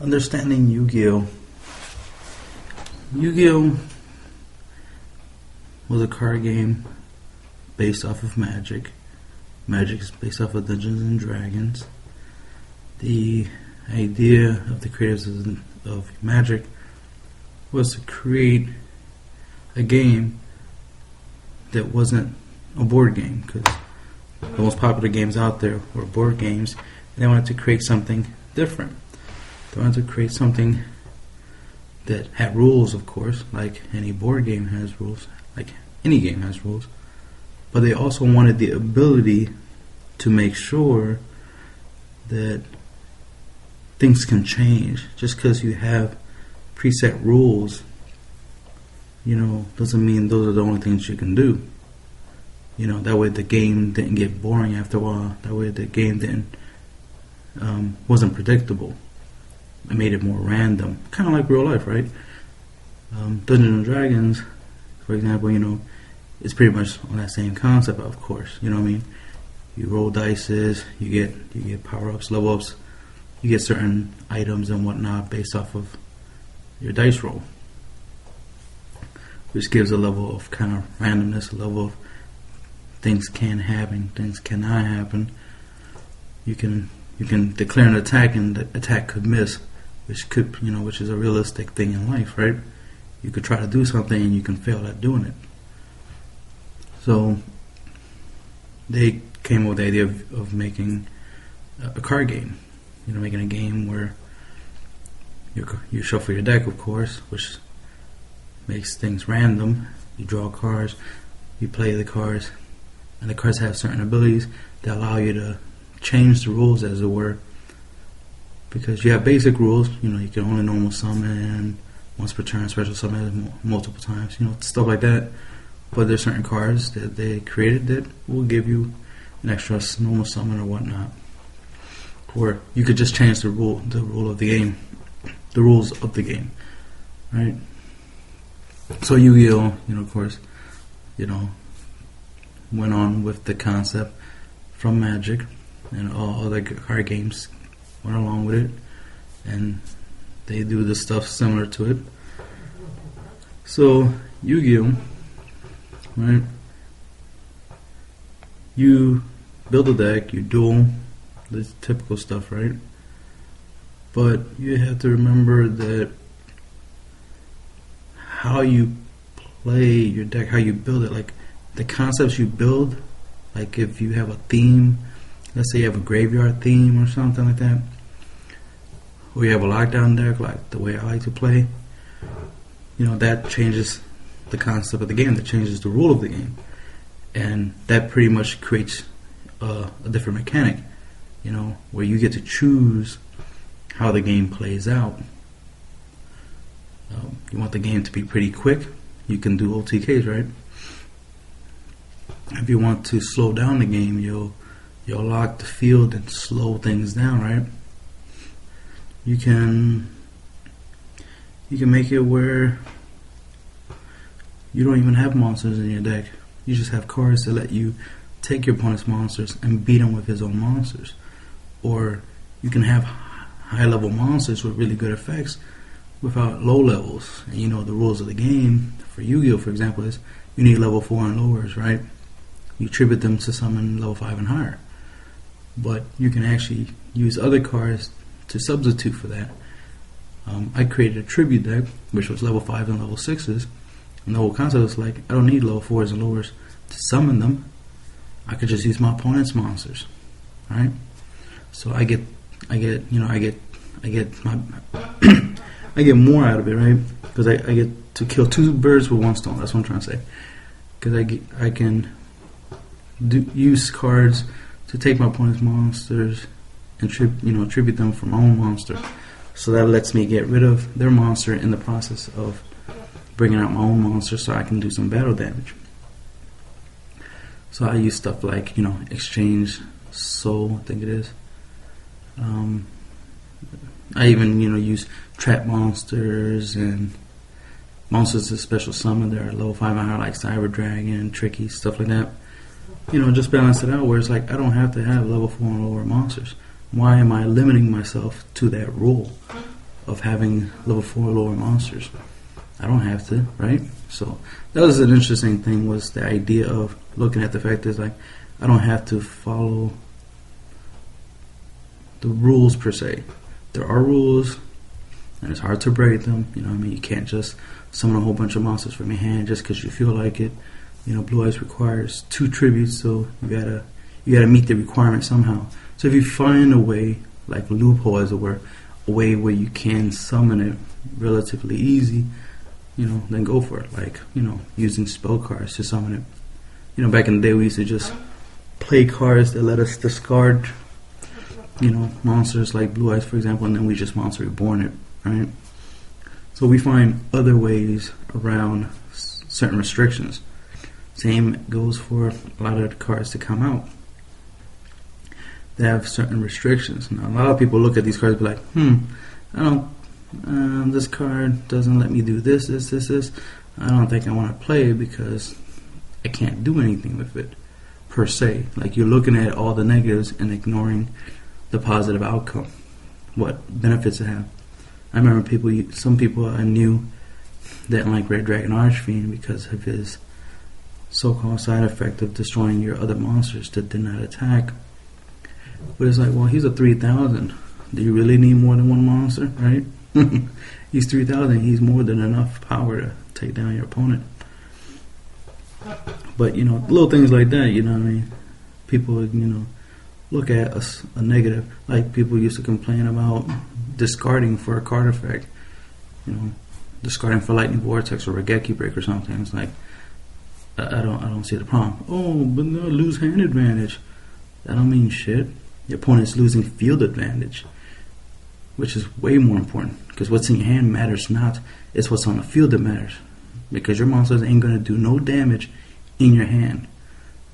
Understanding Yu-Gi-Oh. Yu-Gi-Oh was a card game based off of Magic. Magic is based off of Dungeons and Dragons. The idea of the creators of Magic was to create a game that wasn't a board game, because the most popular games out there were board games, and they wanted to create something different. They wanted to create something that had rules, of course, like any board game has rules, like any game has rules, but they also wanted the ability to make sure that things can change. Just because you have preset rules, doesn't mean those are the only things you can do. That way the game didn't get boring after a while. That way the game wasn't predictable. It made it more random, kind of like real life, right? Dungeons and Dragons, for example, it's pretty much on that same concept, of course. You know what I mean? You roll dices, you get power ups, level ups, you get certain items and whatnot based off of your dice roll, which gives a level of kind of randomness, a level of things can happen, things cannot happen. You can declare an attack and the attack could miss, which is a realistic thing in life, right? You could try to do something and you can fail at doing it. So they came up with the idea of making a card game. Making a game where you shuffle your deck, of course, which makes things random. You draw cards, you play the cards, and the cards have certain abilities that allow you to change the rules, as it were. Because you have basic rules, you can only normal summon once per turn, special summon multiple times, stuff like that. But there's certain cards that they created that will give you an extra normal summon or whatnot. Or you could just change the rules of the game, right? So Yu-Gi-Oh, of course, went on with the concept from Magic, and all other card games went along with it, and they do the stuff similar to it. So Yu-Gi-Oh, right? You build a deck, you duel, the typical stuff, right? But you have to remember that how you play your deck, how you build it, like the concepts you build, like if you have a theme, let's say you have a graveyard theme or something like that, or you have a lockdown deck, like the way I like to play, that changes the concept of the game, that changes the rule of the game, and that pretty much creates a different mechanic, where you get to choose how the game plays out. You want the game to be pretty quick, you can do OTKs, right? If you want to slow down the game, you'll lock the field and slow things down, right? You can make it where you don't even have monsters in your deck. You just have cards to let you take your opponent's monsters and beat him with his own monsters. Or you can have high level monsters with really good effects without low levels. And the rules of the game for Yu-Gi-Oh, for example, is you need level 4 and lowers, right? You tribute them to summon level 5 and higher. But you can actually use other cards to substitute for that. I created a tribute deck, which was level 5 and level 6s. And the whole concept was like, I don't need level 4s and lowers to summon them. I could just use my opponent's monsters, right? So I get more out of it, right? Because I get to kill two birds with one stone. That's what I'm trying to say. Because I can use cards to take my opponent's monsters and tribute them from my own monster. So that lets me get rid of their monster in the process of bringing out my own monster, so I can do some battle damage. So I use stuff like exchange soul, I think it is. I even use trap monsters and monsters to special summon. They're level 5 and higher, like Cyber Dragon, Tricky, stuff like that. Just balance it out where it's like I don't have to have level 4 and lower monsters. Why am I limiting myself to that rule? of having level 4 lower monsters. I don't have to, right? So that was an interesting thing, was the idea of looking at the fact that like I don't have to follow the rules per se. There are rules, and it's hard to break them. You know what I mean? You can't just summon a whole bunch of monsters from your hand just because you feel like it. You know, Blue Eyes requires 2 tributes, so you gotta meet the requirement somehow. So if you find a way, like loophole as it were, a way where you can summon it relatively easy, you know, then go for it. Like, you know, using spell cards to summon it. You know, back in the day we used to just play cards that let us discard, you know, monsters like Blue Eyes, for example, and then we just monster reborn it, right? So we find other ways around certain restrictions. Same goes for a lot of the cards that come out. They have certain restrictions. Now, a lot of people look at these cards and be like, I don't, this card doesn't let me do this. I don't think I want to play it because I can't do anything with it, per se. Like, you're looking at all the negatives and ignoring the positive outcome, what benefits it have. I remember some people I knew didn't like Red Dragon Archfiend because of his so-called side effect of destroying your other monsters that did not attack. But it's like, well, he's a 3000. Do you really need more than one monster, right? He's 3000. He's more than enough power to take down your opponent. But, you know, little things like that, you know what I mean? People, you know, look at a negative. Like, people used to complain about discarding for a card effect. You know, discarding for Lightning Vortex or Regeki Break or something. It's like, I don't see the problem. Oh, but no, lose hand advantage. That don't mean shit. Your opponent's losing field advantage, which is way more important, because what's in your hand matters not. It's what's on the field that matters, because your monsters ain't gonna do no damage in your hand.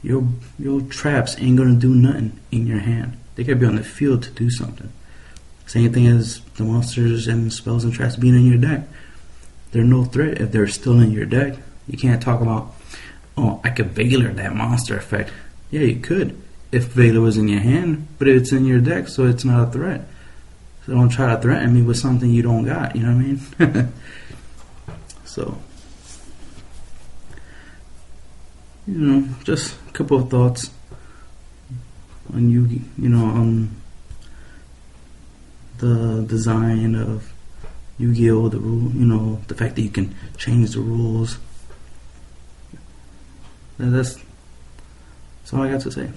Your traps ain't gonna do nothing in your hand. They gotta be on the field to do something. Same thing as the monsters and spells and traps being in your deck. They're no threat if they're still in your deck. You can't talk about, oh, I could Veiler that monster effect. Yeah, you could if Veiler was in your hand, but it's in your deck, so it's not a threat. So don't try to threaten me with something you don't got, you know what I mean? So, you know, just a couple of thoughts on on the design of YuGiOh, the rule, you know, the fact that you can change the rules. That's all I got to say.